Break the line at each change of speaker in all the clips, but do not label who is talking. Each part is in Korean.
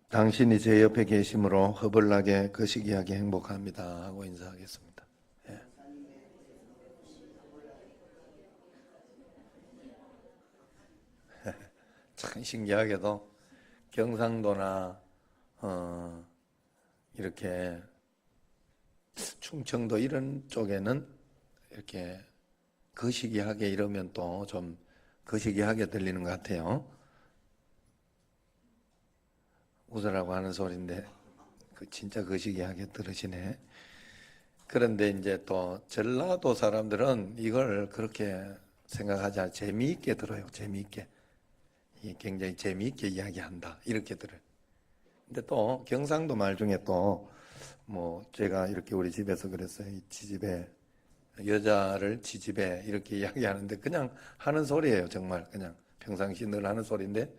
당신이 제 옆에 계심으로 허벌나게 거시기하게 행복합니다 하고 인사하겠습니다. 예. 참 신기하게도 경상도나 이렇게 충청도 이런 쪽에는 이렇게 거시기하게 이러면 또 좀 거시기하게 들리는 것 같아요. 웃으라고 하는 소리인데 진짜 거시기하게 들으시네. 그런데 이제 또 전라도 사람들은 이걸 그렇게 생각하지 않아 재미있게 들어요. 재미있게. 굉장히 재미있게 이야기한다 이렇게 들어요. 근데 또 경상도 말 중에 또 뭐 제가 이렇게 우리 집에서 그랬어요. 이 지집에 여자를 지집에 이렇게 이야기하는데 그냥 하는 소리예요. 정말 그냥 평상시 늘 하는 소리인데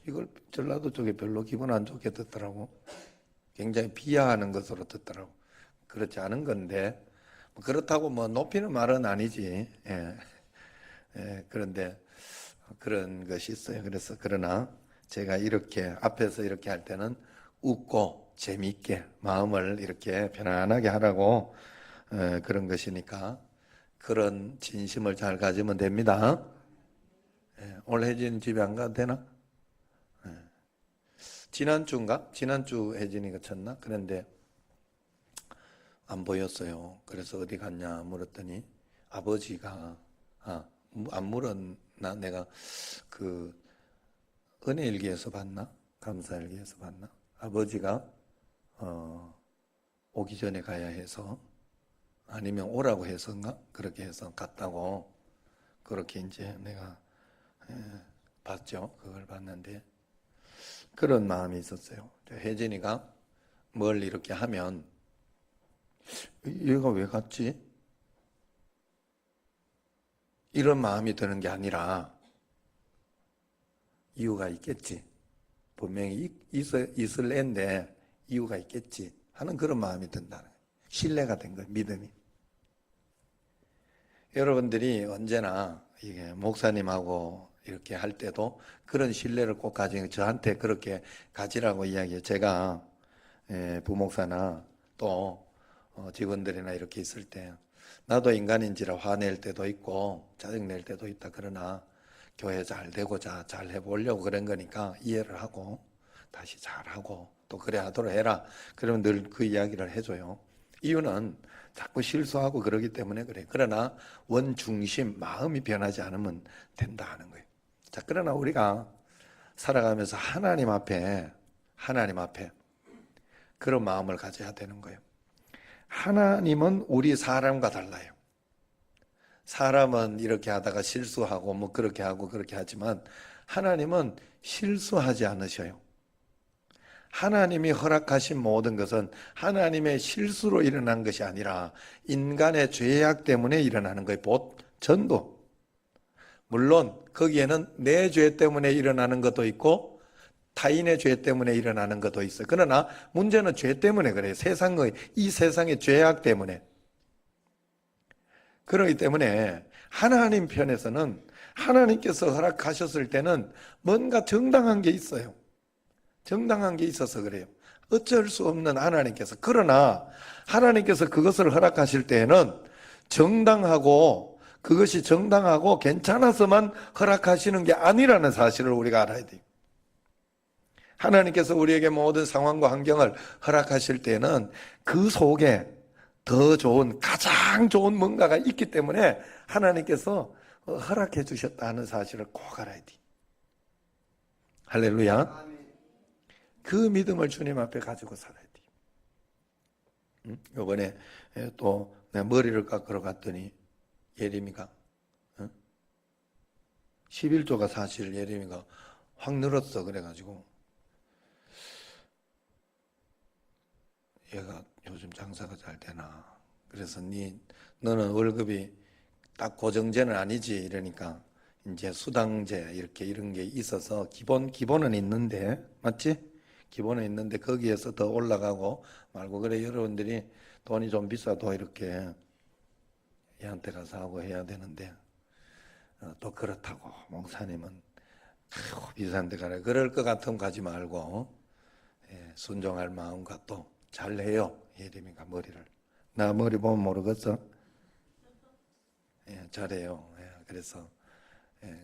이걸 전라도 쪽에 별로 기분 안 좋게 듣더라고. 굉장히 비하하는 것으로 듣더라고. 그렇지 않은 건데 그렇다고 뭐 높이는 말은 아니지. 예. 예, 그런데 그런 것이 있어요. 그래서 그러나 제가 이렇게 앞에서 이렇게 할 때는 웃고 재미있게 마음을 이렇게 편안하게 하라고 그런 것이니까 그런 진심을 잘 가지면 됩니다. 예, 오늘 혜진 집에 안 가도 되나? 예. 지난주인가? 지난주 혜진이가 쳤나? 그런데 안 보였어요. 그래서 어디 갔냐 물었더니 아버지가 안 물었나? 내가 그 은혜일기에서 봤나? 감사일기에서 봤나? 아버지가 오기 전에 가야 해서 아니면 오라고 해서인가? 그렇게 해서 갔다고 그렇게 이제 내가 봤죠. 그걸 봤는데 그런 마음이 있었어요. 혜진이가 뭘 이렇게 하면 얘가 왜 갔지? 이런 마음이 드는 게 아니라 이유가 있겠지. 분명히 있을 앤데 이유가 있겠지 하는 그런 마음이 든다는 거예요. 신뢰가 된 거예요. 믿음이. 여러분들이 언제나 이게 목사님하고 이렇게 할 때도 그런 신뢰를 꼭 가지고 저한테 그렇게 가지라고 이야기해요. 제가 부목사나 또 직원들이나 이렇게 있을 때 나도 인간인지라 화낼 때도 있고 짜증낼 때도 있다. 그러나 교회 잘 되고자 잘 해보려고 그런 거니까 이해를 하고 다시 잘하고 또 그래 하도록 해라. 그러면 늘 그 이야기를 해줘요. 이유는 자꾸 실수하고 그러기 때문에 그래. 그러나 원중심 마음이 변하지 않으면 된다 하는 거예요. 자, 그러나 우리가 살아가면서 하나님 앞에 그런 마음을 가져야 되는 거예요. 하나님은 우리 사람과 달라요. 사람은 이렇게 하다가 실수하고 뭐 그렇게 하고 그렇게 하지만 하나님은 실수하지 않으셔요. 하나님이 허락하신 모든 것은 하나님의 실수로 일어난 것이 아니라 인간의 죄악 때문에 일어나는 거예요. 전부. 물론 거기에는 내 죄 때문에 일어나는 것도 있고 타인의 죄 때문에 일어나는 것도 있어요. 그러나 문제는 죄 때문에 그래요. 이 세상의 죄악 때문에. 그렇기 때문에 하나님 편에서는 하나님께서 허락하셨을 때는 뭔가 정당한 게 있어요. 정당한 게 있어서 그래요. 어쩔 수 없는 하나님께서. 그러나 하나님께서 그것을 허락하실 때에는 정당하고 그것이 정당하고 괜찮아서만 허락하시는 게 아니라는 사실을 우리가 알아야 돼요. 하나님께서 우리에게 모든 상황과 환경을 허락하실 때는 그 속에 더 좋은 가장 좋은 뭔가가 있기 때문에 하나님께서 허락해 주셨다는 사실을 꼭 알아야 돼. 할렐루야. 그 믿음을 주님 앞에 가지고 살아야 돼. 이번에 또 내가 머리를 깎으러 갔더니 예림이가 11조가 사실 예림이가 확 늘었어. 그래가지고 얘가 요즘 장사가 잘 되나? 그래서 너는 월급이 딱 고정제는 아니지? 이러니까 이제 수당제 이렇게 이런 게 있어서 기본은 있는데 맞지? 기본은 있는데 거기에서 더 올라가고 말고 그래 여러분들이 돈이 좀 비싸도 이렇게 얘한테 가서 하고 해야 되는데 또 그렇다고 목사님은 아이고, 비싼 데 가라 그럴 것 같으면 가지 말고 순종할 마음과 또 잘해요. 예림이가 머리를 나 머리 보면 모르겠어? 잘해요. 그래서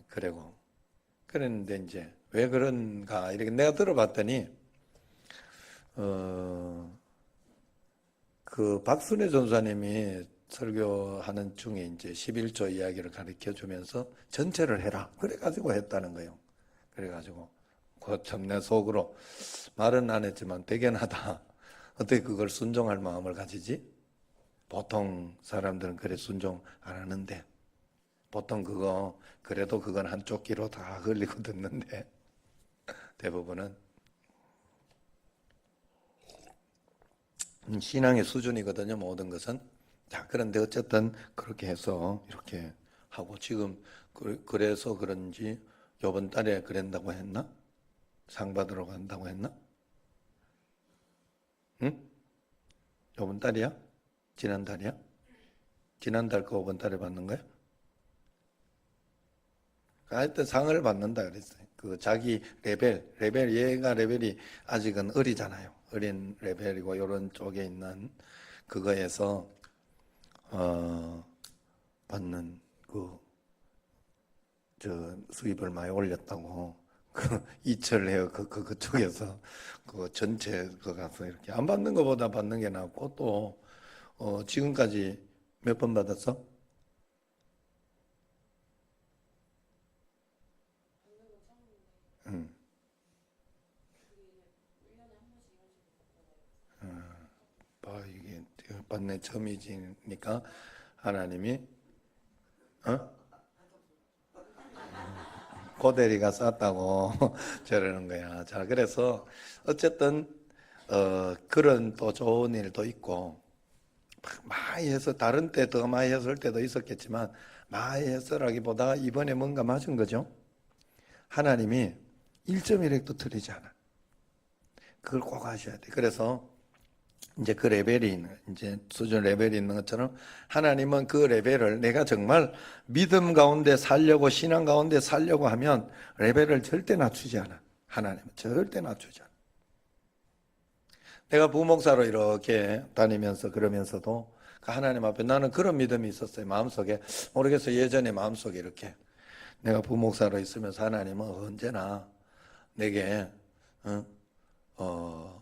그래고 그랬는데 이제 왜 그런가 이렇게 내가 들어봤더니 그 박순애 전사님이 설교하는 중에 이제 11조 이야기를 가르쳐 주면서 전체를 해라 그래가지고 했다는 거예요. 그래가지고 참 내 속으로 말은 안 했지만 대견하다. 어떻게 그걸 순종할 마음을 가지지? 보통 사람들은 그래 순종 안 하는데 보통 그거 그래도 그건 한쪽 귀로 다 흘리고 듣는데 대부분은 신앙의 수준이거든요. 모든 것은. 자, 그런데 어쨌든 그렇게 해서 이렇게 하고 지금 그래서 그런지 이번 달에 그런다고 했나? 상 받으러 간다고 했나? 응? 이번 달이야? 지난달이야? 지난달 거 이번 달에 받는 거야? 하여튼 상을 받는다 그랬어요. 그 자기 레벨 얘가 레벨이 아직은 어리잖아요. 어린 레벨이고 이런 쪽에 있는 그거에서 받는 그 저 수입을 많이 올렸다고 그 이철해요 그쪽에서 그 전체 그 가서 이렇게 안 받는 것보다 받는 게 낫고 또 지금까지 몇 번 받았어? 응. 이게 받는 처음이니까 하나님이 고대리가 쌌다고 저러는 거야. 자, 그래서 어쨌든 그런 또 좋은 일도 있고 많이 해서 다른 때 더 많이 했을 때도 있었겠지만 많이 했으라기보다 이번에 뭔가 맞은 거죠. 하나님이 1.1획도 틀리지 않아. 그걸 꼭 하셔야 돼. 그래서 이제 그 레벨이 있는, 이제 수준 레벨이 있는 것처럼 하나님은 그 레벨을 내가 정말 믿음 가운데 살려고 신앙 가운데 살려고 하면 레벨을 절대 낮추지 않아. 하나님은 절대 낮추지 않아. 내가 부목사로 이렇게 다니면서 그러면서도 그 하나님 앞에 나는 그런 믿음이 있었어요. 마음속에 모르겠어요. 예전에 마음속에 이렇게 내가 부목사로 있으면서 하나님은 언제나 내게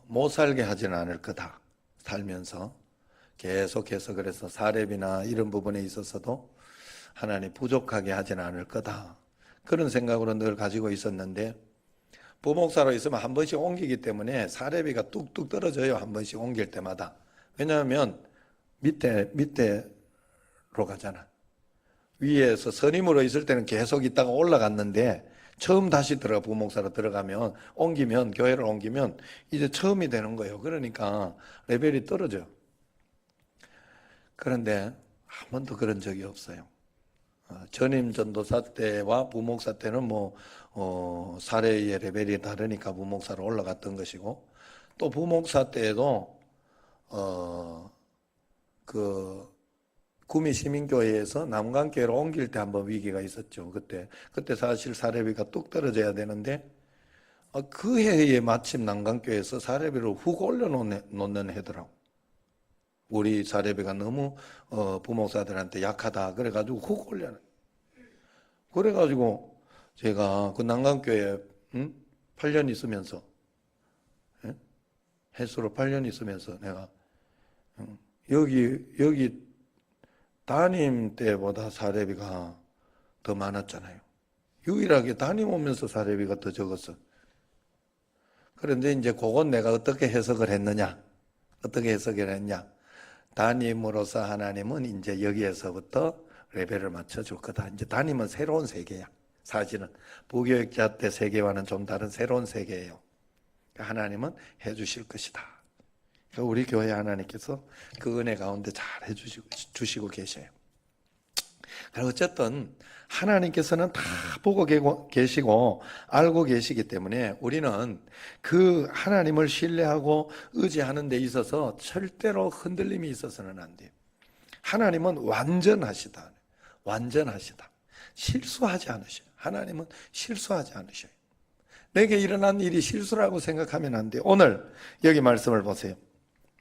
못 살게 하지는 않을 거다. 살면서 계속해서 그래서 사렙이나 이런 부분에 있어서도 하나님 부족하게 하지는 않을 거다. 그런 생각으로 늘 가지고 있었는데 부목사로 있으면 한 번씩 옮기기 때문에 사례비가 뚝뚝 떨어져요. 한 번씩 옮길 때마다. 왜냐하면 밑에로 가잖아. 위에서 선임으로 있을 때는 계속 있다가 올라갔는데 처음 다시 부목사로 들어가면 옮기면 교회를 옮기면 이제 처음이 되는 거예요. 그러니까 레벨이 떨어져. 그런데 한 번도 그런 적이 없어요. 전임 전도사 때와 부목사 때는 사례의 레벨이 다르니까 부목사로 올라갔던 것이고 또 부목사 때에도 그 구미 시민교회에서 남강교회로 옮길 때 한번 위기가 있었죠. 그때 사실 사례비가 뚝 떨어져야 되는데 그 해에 마침 남강교회에서 사례비를 훅 올려놓는 해더라고. 우리 사례비가 너무 부목사들한테 약하다. 그래가지고 훅 올려놔. 그래가지고 제가 그 난강교회 8년 있으면서 해수로 8년 있으면서 내가 여기 담임 때보다 사례비가 더 많았잖아요. 유일하게 담임 오면서 사례비가 더 적었어. 그런데 이제 그건 내가 어떻게 해석을 했느냐? 어떻게 해석을 했냐? 담임으로서 하나님은 이제 여기에서부터 레벨을 맞춰줄 거다. 이제 담임은 새로운 세계야. 사실은 부교육자 때 세계와는 좀 다른 새로운 세계예요. 하나님은 해주실 것이다. 우리 교회 하나님께서 그 은혜 가운데 잘 해주시고 계셔요. 어쨌든 하나님께서는 다 보고 계시고 알고 계시기 때문에 우리는 그 하나님을 신뢰하고 의지하는 데 있어서 절대로 흔들림이 있어서는 안 돼요. 하나님은 완전하시다. 완전하시다. 실수하지 않으셔요. 하나님은 실수하지 않으셔요. 내게 일어난 일이 실수라고 생각하면 안 돼요. 오늘 여기 말씀을 보세요.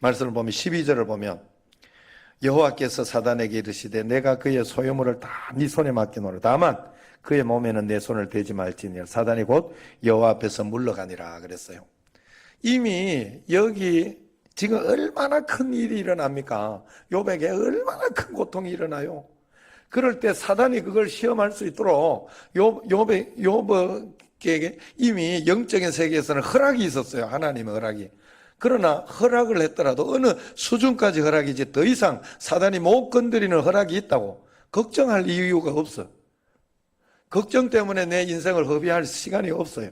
말씀을 보면 12절을 보면 여호와께서 사단에게 이르시되 내가 그의 소유물을 다 네 손에 맡기노라. 다만 그의 몸에는 내 손을 대지 말지니라. 사단이 곧 여호와 앞에서 물러가니라 그랬어요. 이미 여기 지금 얼마나 큰 일이 일어납니까? 욥에게 얼마나 큰 고통이 일어나요. 그럴 때 사단이 그걸 시험할 수 있도록 욥에게 이미 영적인 세계에서는 허락이 있었어요. 하나님의 허락이. 그러나 허락을 했더라도 어느 수준까지 허락이지 더 이상 사단이 못 건드리는 허락이 있다고 걱정할 이유가 없어. 걱정 때문에 내 인생을 허비할 시간이 없어요.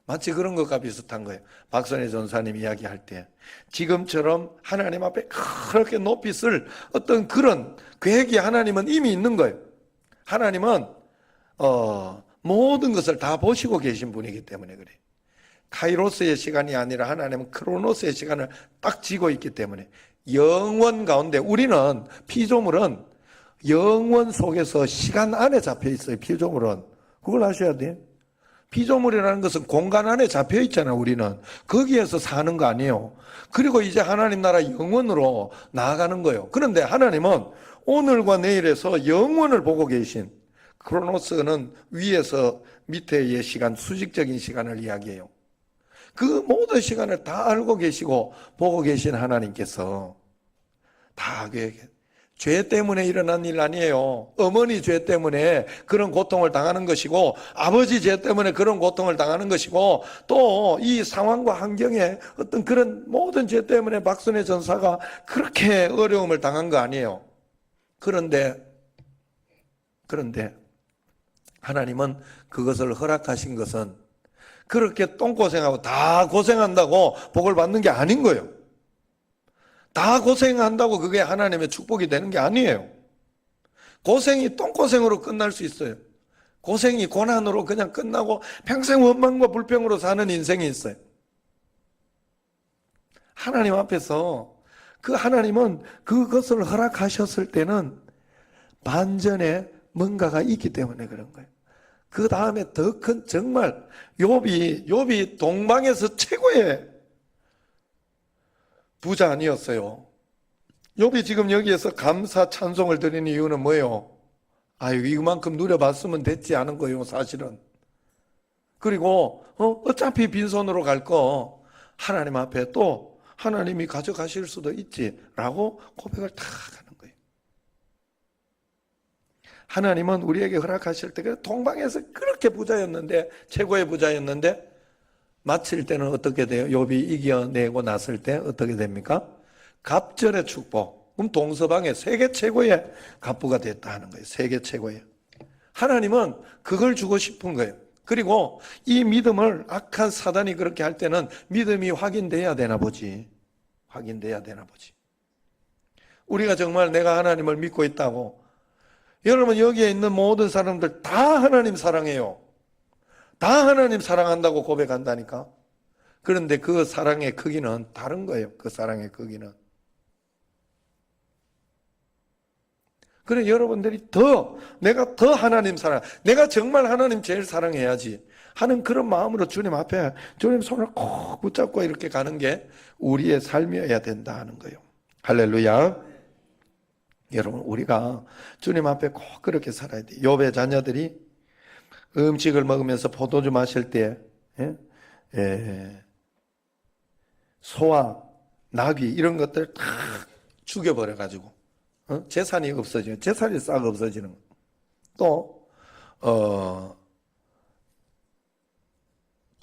마치 그런 것과 비슷한 거예요. 박선혜 전사님 이야기할 때 지금처럼 하나님 앞에 그렇게 높이 쓸 어떤 그런 계획이 하나님은 이미 있는 거예요. 하나님은 모든 것을 다 보시고 계신 분이기 때문에 그래요. 카이로스의 시간이 아니라 하나님은 크로노스의 시간을 딱 쥐고 있기 때문에 영원 가운데 우리는 피조물은 영원 속에서 시간 안에 잡혀 있어요. 피조물은 그걸 아셔야 돼요. 피조물이라는 것은 공간 안에 잡혀 있잖아요. 우리는 거기에서 사는 거 아니에요. 그리고 이제 하나님 나라 영원으로 나아가는 거예요. 그런데 하나님은 오늘과 내일에서 영원을 보고 계신, 크로노스는 위에서 밑에의 시간, 수직적인 시간을 이야기해요. 그 모든 시간을 다 알고 계시고 보고 계신 하나님께서 다 죄 때문에 일어난 일 아니에요. 어머니 죄 때문에 그런 고통을 당하는 것이고 아버지 죄 때문에 그런 고통을 당하는 것이고 또 이 상황과 환경에 어떤 그런 모든 죄 때문에 박순애 전사가 그렇게 어려움을 당한 거 아니에요. 그런데 하나님은 그것을 허락하신 것은 그렇게 똥고생하고 다 고생한다고 복을 받는 게 아닌 거예요. 다 고생한다고 그게 하나님의 축복이 되는 게 아니에요. 고생이 똥고생으로 끝날 수 있어요. 고생이 고난으로 그냥 끝나고 평생 원망과 불평으로 사는 인생이 있어요. 하나님 앞에서 그 하나님은 그것을 허락하셨을 때는 반전에 뭔가가 있기 때문에 그런 거예요. 그 다음에 더 큰 정말 욥이 동방에서 최고의 부자 아니었어요. 욥이 지금 여기에서 감사 찬송을 드리는 이유는 뭐예요? 아유 이만큼 누려봤으면 됐지 않은 거예요 사실은. 그리고 어차피 빈손으로 갈 거 하나님 앞에 또 하나님이 가져가실 수도 있지라고 고백을 다 하는 거예요. 하나님은 우리에게 허락하실 때 동방에서 그렇게 부자였는데 최고의 부자였는데 마칠 때는 어떻게 돼요? 욥이 이겨내고 났을 때 어떻게 됩니까? 갑절의 축복. 그럼 동서방의 세계 최고의 갑부가 됐다 하는 거예요. 세계 최고의. 하나님은 그걸 주고 싶은 거예요. 그리고 이 믿음을 악한 사단이 그렇게 할 때는 믿음이 확인돼야 되나 보지. 확인돼야 되나 보지. 우리가 정말 내가 하나님을 믿고 있다고. 여러분 여기에 있는 모든 사람들 다 하나님 사랑해요. 다 하나님 사랑한다고 고백한다니까. 그런데 그 사랑의 크기는 다른 거예요. 그 사랑의 크기는. 그래 여러분들이 내가 더 하나님 사랑, 내가 정말 하나님 제일 사랑해야지 하는 그런 마음으로 주님 앞에 주님 손을 꼭 붙잡고 이렇게 가는 게 우리의 삶이어야 된다 하는 거예요. 할렐루야. 여러분 우리가 주님 앞에 꼭 그렇게 살아야 돼요. 욥의 자녀들이 음식을 먹으면서 포도주 마실 때 소와 나귀 이런 것들 다 죽여버려가지고 재산이 없어지는, 재산이 싹 없어지는. 또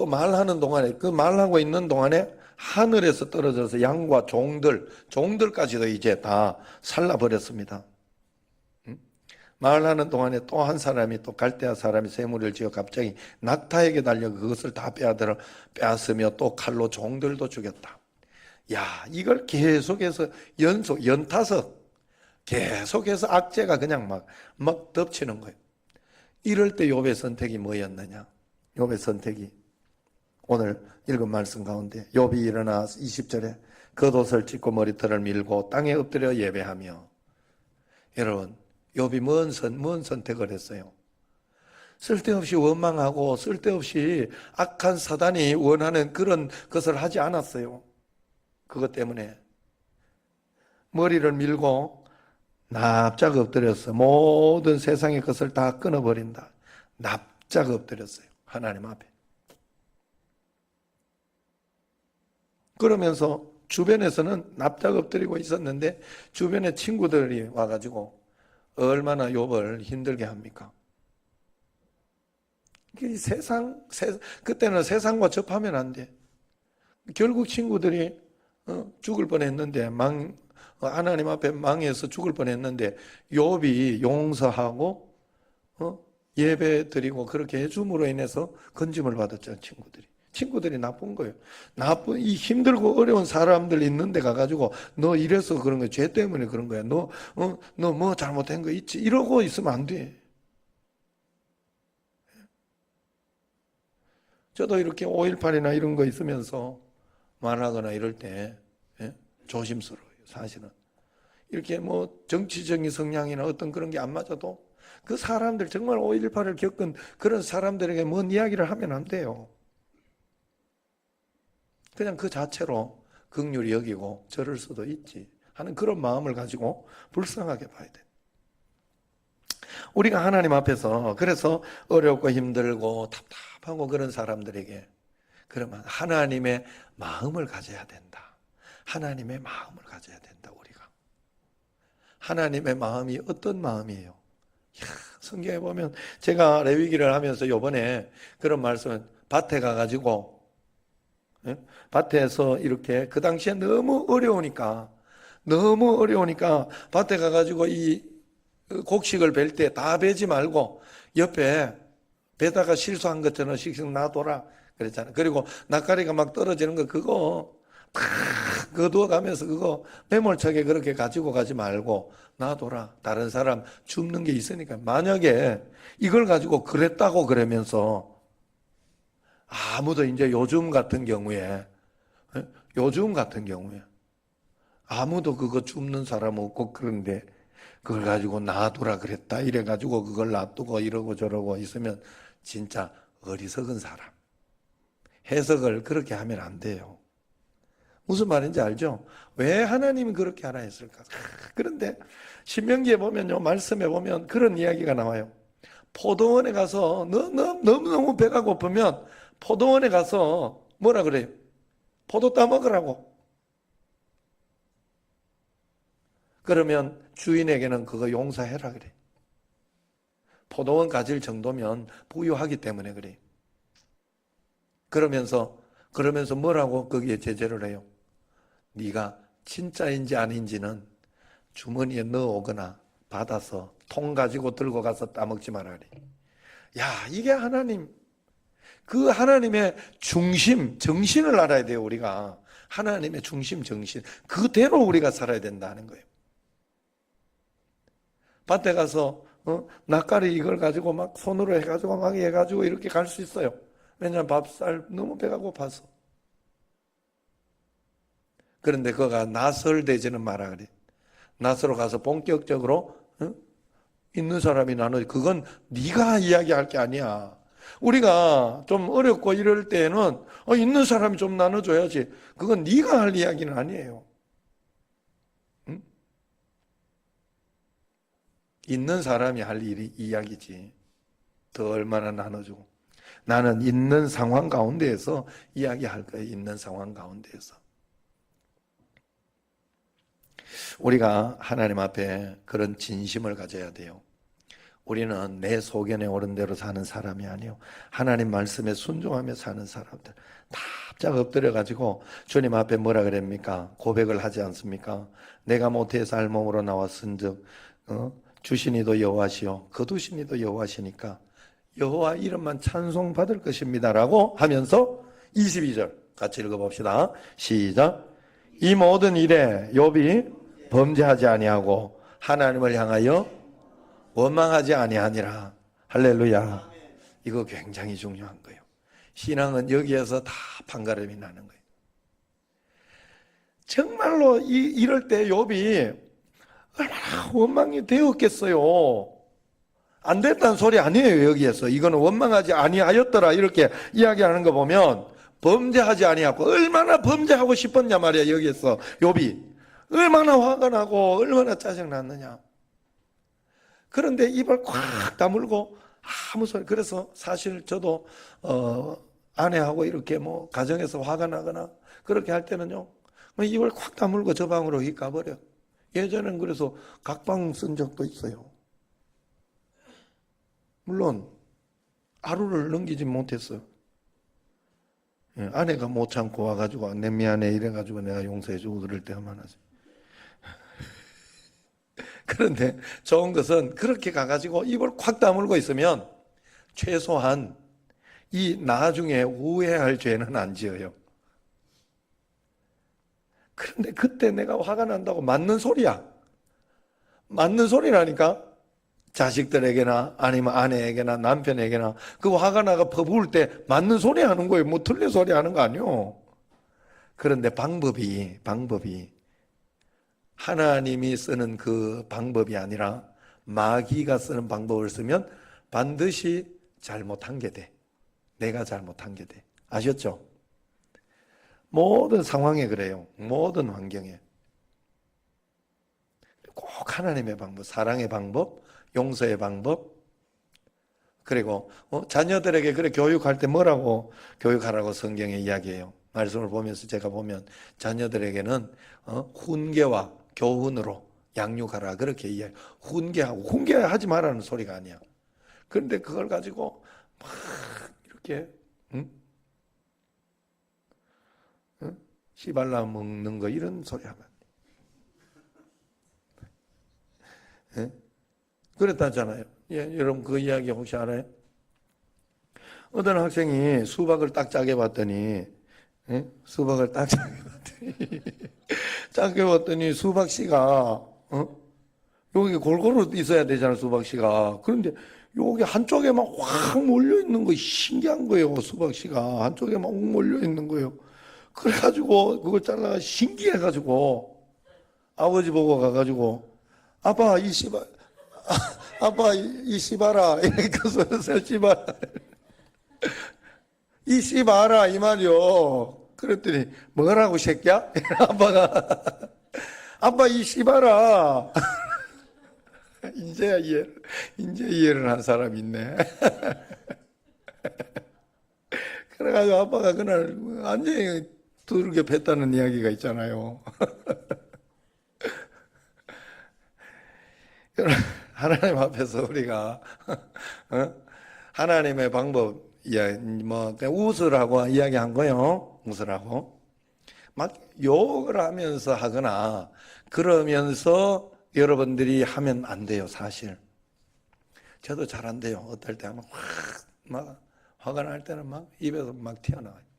말하는 동안에, 그 말하고 있는 동안에 하늘에서 떨어져서 양과 종들까지도 이제 다 살라버렸습니다. 말하는 동안에 또 한 사람이, 또 갈대아 사람이 쇠무리를 지어 갑자기 낙타에게 달려 그것을 다 빼앗으며 또 칼로 종들도 죽였다. 야, 이걸 계속해서 연타석 계속해서 악재가 그냥 막 덮치는 거예요. 이럴 때 욥의 선택이 뭐였느냐? 욥의 선택이 오늘 읽은 말씀 가운데 욥이 일어나 20절에 겉옷을 찢고 머리털을 밀고 땅에 엎드려 예배하며. 여러분, 욥이 뭔 선택을 했어요? 쓸데없이 원망하고 쓸데없이 악한 사단이 원하는 그런 것을 하지 않았어요. 그것 때문에 머리를 밀고 납작 엎드렸어. 모든 세상의 것을 다 끊어버린다. 납작 엎드렸어요. 하나님 앞에. 그러면서 주변에서는 납작 엎드리고 있었는데 주변에 친구들이 와가지고 얼마나 욥을 힘들게 합니까? 그때는 세상과 접하면 안 돼. 결국 친구들이 죽을 뻔했는데 하나님 앞에 망해서 죽을 뻔했는데 욥이 용서하고 예배 드리고 그렇게 해줌으로 인해서 건짐을 받았죠. 친구들이 나쁜 거예요. 이 힘들고 어려운 사람들 있는 데 가가지고 너 이래서 그런 거야. 죄 때문에 그런 거야. 너 뭐 잘못된 거 있지? 이러고 있으면 안 돼. 저도 이렇게 5.18이나 이런 거 있으면서 말하거나 이럴 때 조심스러워요. 사실은 이렇게 뭐 정치적인 성향이나 어떤 그런 게 안 맞아도 그 사람들 정말 5.18을 겪은 그런 사람들에게 뭔 이야기를 하면 안 돼요. 그냥 그 자체로 긍휼히 여기고 저럴 수도 있지 하는 그런 마음을 가지고 불쌍하게 봐야 돼. 우리가 하나님 앞에서 그래서 어렵고 힘들고 답답하고 그런 사람들에게 그러면 하나님의 마음을 가져야 된다. 하나님의 마음을 가져야 된다. 우리가 하나님의 마음이 어떤 마음이에요? 성경에 보면 제가 레위기를 하면서 이번에 그런 말씀은 밭에 가가지고 밭에서 이렇게 그 당시에 너무 어려우니까 밭에 가가지고 이 곡식을 벨 때 다 베지 말고 옆에 베다가 실수한 것처럼 씩씩 놔둬라 그랬잖아요. 그리고 낯가리가 막 떨어지는 거 그거 다 거두어가면서 그거 매몰차게 그렇게 가지고 가지 말고 놔둬라. 다른 사람 줍는 게 있으니까. 만약에 이걸 가지고 그랬다고 그러면서 아무도 이제 요즘 같은 경우에 아무도 그거 줍는 사람 없고 그런데 그걸 가지고 놔두라 그랬다 이래 가지고 그걸 놔두고 이러고 저러고 있으면 진짜 어리석은 사람. 해석을 그렇게 하면 안 돼요. 무슨 말인지 알죠? 왜 하나님이 그렇게 하라 했을까? 그런데 신명기에 보면요, 말씀에 보면 그런 이야기가 나와요. 포도원에 가서 너무너무 배가 고프면 포도원에 가서 뭐라 그래요? 포도 따먹으라고. 그러면 주인에게는 그거 용서해라 그래. 포도원 가질 정도면 부유하기 때문에 그래. 그러면서 뭐라고 거기에 제재를 해요? 네가 진짜인지 아닌지는 주머니에 넣어오거나 받아서 통 가지고 들고 가서 따먹지 말아라. 야, 이게 그 하나님의 중심, 정신을 알아야 돼요, 우리가. 하나님의 중심, 정신. 그대로 우리가 살아야 된다는 거예요. 밭에 가서, 낯가리 이걸 가지고 막 손으로 해가지고 막 해가지고 이렇게 갈 수 있어요. 왜냐하면 밥살 너무 배가 고파서. 그런데 그가 나설되지는 마라 그래. 낫으로 가서 본격적으로 있는 사람이 나눠. 그건 네가 이야기할 게 아니야. 우리가 좀 어렵고 이럴 때는 있는 사람이 좀 나눠줘야지. 그건 네가 할 이야기는 아니에요. 응? 있는 사람이 할 이야기지. 더 얼마나 나눠주고. 나는 있는 상황 가운데에서 이야기할 거예요. 있는 상황 가운데에서. 우리가 하나님 앞에 그런 진심을 가져야 돼요. 우리는 내 소견에 오른 대로 사는 사람이 아니요, 하나님 말씀에 순종하며 사는 사람들. 납작 엎드려가지고 주님 앞에 뭐라 그럽니까? 고백을 하지 않습니까? 내가 모태에서 알몸으로 나왔은즉 주시니도 여호와시요 거두시니도 여호와시니까 여호와 이름만 찬송받을 것입니다 라고 하면서 22절 같이 읽어봅시다. 시작. 이 모든 일에 욥이 범죄하지 아니하고 하나님을 향하여 원망하지 아니하니라. 할렐루야. 이거 굉장히 중요한 거예요. 신앙은 여기에서 다 판가름이 나는 거예요. 정말로 이럴 때 욥이 얼마나 원망이 되었겠어요. 안 됐다는 소리 아니에요. 여기에서 이거는 원망하지 아니하였더라 이렇게 이야기하는 거 보면 범죄하지 아니하고, 얼마나 범죄하고 싶었냐 말이야. 여기에서 욥이 얼마나 화가 나고 얼마나 짜증났느냐. 그런데 입을 꽉 다물고 아무 소리. 그래서 사실 저도 아내하고 이렇게 뭐 가정에서 화가 나거나 그렇게 할 때는요, 입을 꽉 다물고 저 방으로 휙 가버려. 예전엔 그래서 각방 쓴 적도 있어요. 물론 하루를 넘기지 못했어요. 아내가 못 참고 와가지고 내 미안해 이래가지고 내가 용서해주고 그럴 때가 많았어요. 그런데 좋은 것은 그렇게 가가지고 입을 콱 다물고 있으면 최소한 이 나중에 후회할 죄는 안 지어요. 그런데 그때 내가 화가 난다고 맞는 소리야. 맞는 소리라니까. 자식들에게나 아니면 아내에게나 남편에게나 그 화가 나가 퍼부을 때 맞는 소리 하는 거예요. 뭐 틀린 소리 하는 거 아니요. 그런데 방법이 하나님이 쓰는 그 방법이 아니라 마귀가 쓰는 방법을 쓰면 반드시 잘못한 게 돼. 내가 잘못한 게 돼. 아셨죠? 모든 상황에 그래요. 모든 환경에. 꼭 하나님의 방법, 사랑의 방법, 용서의 방법, 그리고 자녀들에게 그래 교육할 때 뭐라고 교육하라고 성경에 이야기해요. 말씀을 보면서 제가 보면 자녀들에게는 훈계와 교훈으로 양육하라 그렇게 이야기. 훈계하고, 훈계하지 말라는 소리가 아니야. 그런데 그걸 가지고 막 이렇게 씨발라 먹는 거 이런 소리 하면 안 돼. 그랬다잖아요. 예, 여러분 그 이야기 혹시 알아요? 어떤 학생이 수박을 딱 짜게 봤더니, 수박을 딱 짜게 봤더니 짜게 봤더니 수박씨가 여기 골고루 있어야 되잖아. 수박씨가. 그런데 여기 한쪽에만 확 몰려 있는 거 신기한 거예요. 수박씨가 한쪽에만 확 몰려 있는 거예요. 그래가지고 그걸 잘라가 신기해가지고 아버지 보고 가가지고 아빠 이 씨발 아빠 이 씨발아 이렇게 씨발 이 씨발아 이 말이요. 그랬더니 뭐라고 새끼야? 아빠가 아빠 이 씨발아 이제 이해를 한 사람이 있네. 그래가지고 아빠가 그날 완전히 두들겨 팼다는 이야기가 있잖아요. 하나님 앞에서 우리가 하나님의 방법, 뭐 웃으라고 이야기한 거요. 웃으라고 막 욕을 하면서 하거나 그러면서 여러분들이 하면 안 돼요. 사실 저도 잘 안 돼요. 어떨 때 하면 막 화가 날 때는 막 입에서 막 튀어나와요.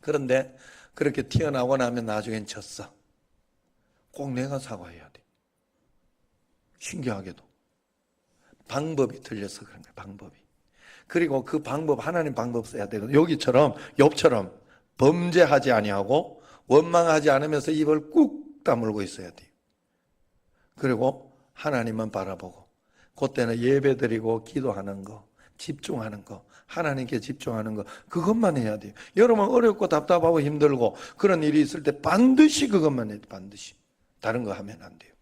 그런데 그렇게 튀어나오고 나면 나중엔 졌어. 꼭 내가 사과해야 돼. 신기하게도 방법이 틀려서 그런 거예요. 방법이. 그리고 그 방법 하나님 방법 써야 되거든요. 여기처럼 욥처럼 범죄하지 아니하고 원망하지 않으면서 입을 꾹 다물고 있어야 돼요. 그리고 하나님만 바라보고 그때는 예배드리고 기도하는 거, 집중하는 거, 하나님께 집중하는 거, 그것만 해야 돼요. 여러분 어렵고 답답하고 힘들고 그런 일이 있을 때 반드시 그것만 해야 돼요. 반드시. 다른 거 하면 안 돼요.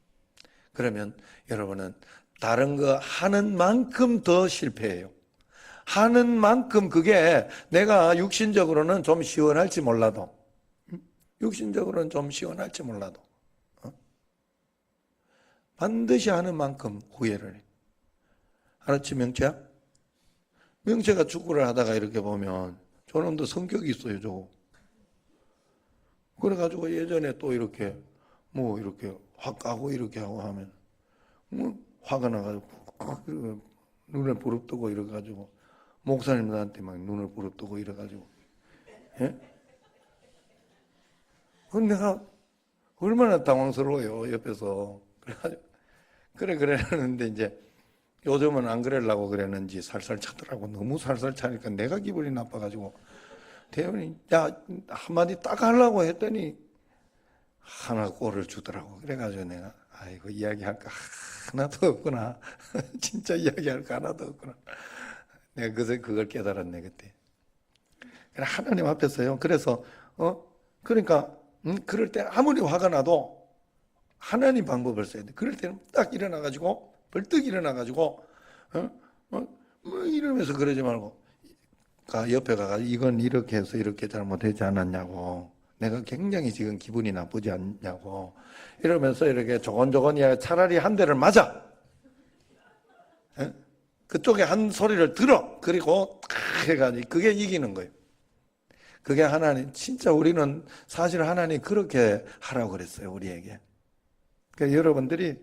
그러면 여러분은 다른 거 하는 만큼 더 실패해요. 하는 만큼 그게 내가 육신적으로는 좀 시원할지 몰라도 육신적으로는 좀 시원할지 몰라도 반드시 하는 만큼 후회를 해. 알았지 명채야? 명채가 축구를 하다가 이렇게 보면 저놈도 성격이 있어요. 저거. 그래가지고 예전에 또 이렇게 뭐 이렇게 확 까고 이렇게 하고 하면 뭐 화가 나가지고 눈을 부릅뜨고 이래가지고 목사님들한테 막 눈을 부릅뜨고 이래가지고 예? 그건 내가 얼마나 당황스러워요. 옆에서. 그래가지고 그랬는데 이제 요즘은 안 그러려고 그랬는지 살살 차더라고. 너무 살살 차니까 내가 기분이 나빠가지고 대원이 야 한마디 딱 하려고 했더니 하나 꼴을 주더라고. 그래가지고 내가 아이고 이야기할 거 하나도 없구나. 진짜 이야기할 거 하나도 없구나. 내가 그걸 깨달았네 그때. 하나님 앞에서요. 그래서 그러니까 그럴 때 아무리 화가 나도 하나님 방법을 써야 돼. 그럴 때는 딱 일어나가지고 벌떡 일어나가지고 뭐 이러면서 그러지 말고 옆에 가가지고 이건 이렇게 해서 이렇게 잘못되지 않았냐고, 내가 굉장히 지금 기분이 나쁘지 않냐고 이러면서 이렇게 조곤조곤 이야기, 차라리 한 대를 맞아. 그쪽에 한 소리를 들어. 그리고 탁 해가지고 그게 이기는 거예요. 그게 하나님, 진짜 우리는 사실 하나님 그렇게 하라고 그랬어요, 우리에게. 그러니까 여러분들이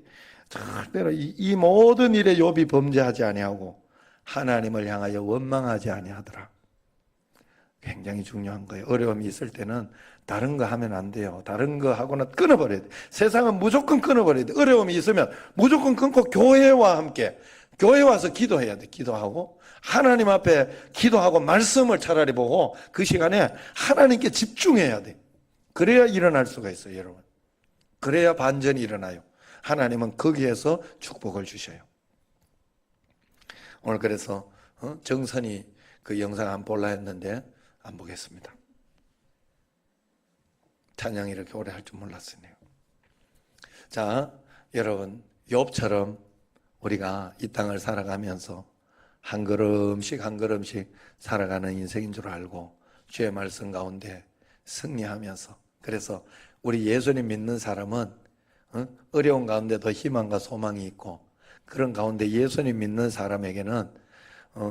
절대로 이 모든 일에 욥이 범죄하지 아니하고 하나님을 향하여 원망하지 아니하더라. 굉장히 중요한 거예요. 어려움이 있을 때는 다른 거 하면 안 돼요. 다른 거 하고는 끊어버려야 돼. 세상은 무조건 끊어버려야 돼. 어려움이 있으면 무조건 끊고 교회와 함께, 교회 와서 기도해야 돼. 기도하고 하나님 앞에 기도하고 말씀을 차라리 보고 그 시간에 하나님께 집중해야 돼. 그래야 일어날 수가 있어요, 여러분. 그래야 반전이 일어나요. 하나님은 거기에서 축복을 주셔요. 오늘 그래서 정선이 그 영상 안 볼라 했는데 안 보겠습니다. 찬양 이렇게 오래 할 줄 몰랐어요. 자, 여러분, 욥처럼 우리가 이 땅을 살아가면서 한 걸음씩 한 걸음씩 살아가는 인생인 줄 알고 주의 말씀 가운데 승리하면서, 그래서 우리 예수님 믿는 사람은 어려운 가운데도 희망과 소망이 있고, 그런 가운데 예수님 믿는 사람에게는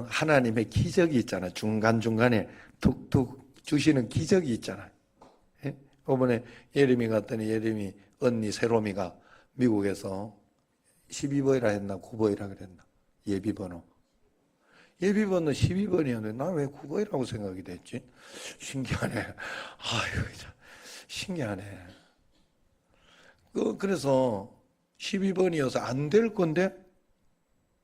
하나님의 기적이 있잖아요. 중간중간에 툭툭 주시는 기적이 있잖아요. 예? 이번에 예림이 갔더니 예림이 언니 세롬이가 미국에서 12번이라 했나 9번이라 그랬나, 예비번호 12번이었는데 난 왜 9번이라고 생각이 됐지? 신기하네. 아유, 신기하네. 그래서 12번이어서 안 될 건데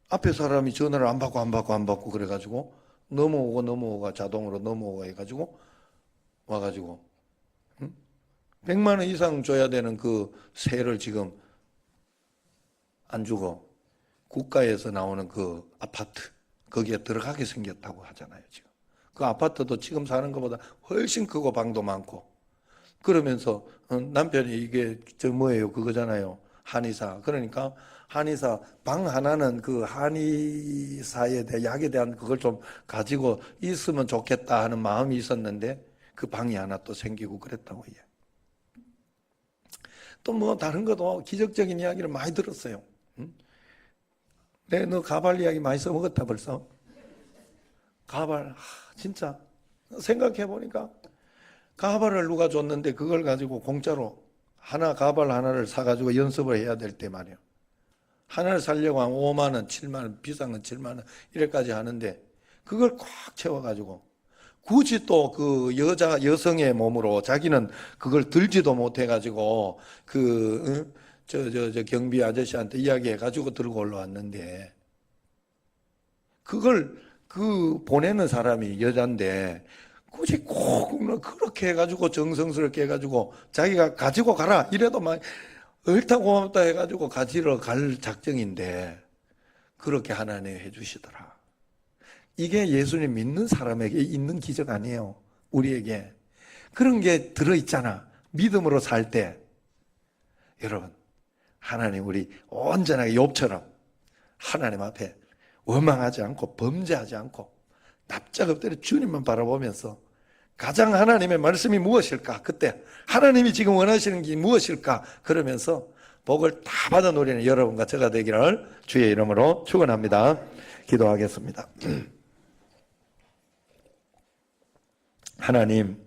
앞에 사람이 전화를 안 받고 그래가지고 넘어오고 자동으로 넘어오고 해가지고 와가지고 100만 원 이상 줘야 되는 그 세를 지금 안 주고 국가에서 나오는 그 아파트 거기에 들어가게 생겼다고 하잖아요. 지금 그 아파트도 지금 사는 것보다 훨씬 크고 방도 많고, 그러면서 남편이 이게 저 뭐예요 그거잖아요, 한의사. 그러니까 한의사 방 하나는 그 한의사에 대한 약에 대한 그걸 좀 가지고 있으면 좋겠다 하는 마음이 있었는데 그 방이 하나 또 생기고 그랬다고 해요. 또 뭐 다른 것도 기적적인 이야기를 많이 들었어요. 너 가발 이야기 많이 써먹었다 벌써. 가발 진짜 생각해 보니까 가발을 누가 줬는데 그걸 가지고 공짜로 가발 하나를 사가지고 연습을 해야 될 때 말이에요. 하나를 사려고 하면 5만 원, 7만 원, 비싼 건 7만 원 이래까지 하는데 그걸 꽉 채워가지고 굳이 또 그 여성의 몸으로 자기는 그걸 들지도 못해가지고 저 경비 아저씨한테 이야기해가지고 들고 올라왔는데, 그걸 보내는 사람이 여잔데 굳이 꼭 그렇게 해가지고 정성스럽게 해가지고 자기가 가지고 가라 이래도 막 옳다 고맙다 해가지고 가지러 갈 작정인데 그렇게 하나님 해주시더라. 이게 예수님 믿는 사람에게 있는 기적 아니에요. 우리에게 그런 게 들어있잖아. 믿음으로 살 때. 여러분, 하나님 우리 온전하게 욥처럼 하나님 앞에 원망하지 않고 범죄하지 않고 납작 엎드려 주님만 바라보면서 가장 하나님의 말씀이 무엇일까, 그때 하나님이 지금 원하시는 게 무엇일까, 그러면서 복을 다 받은 우리는 여러분과 저가 되기를 주의 이름으로 축원합니다. 기도하겠습니다. 하나님,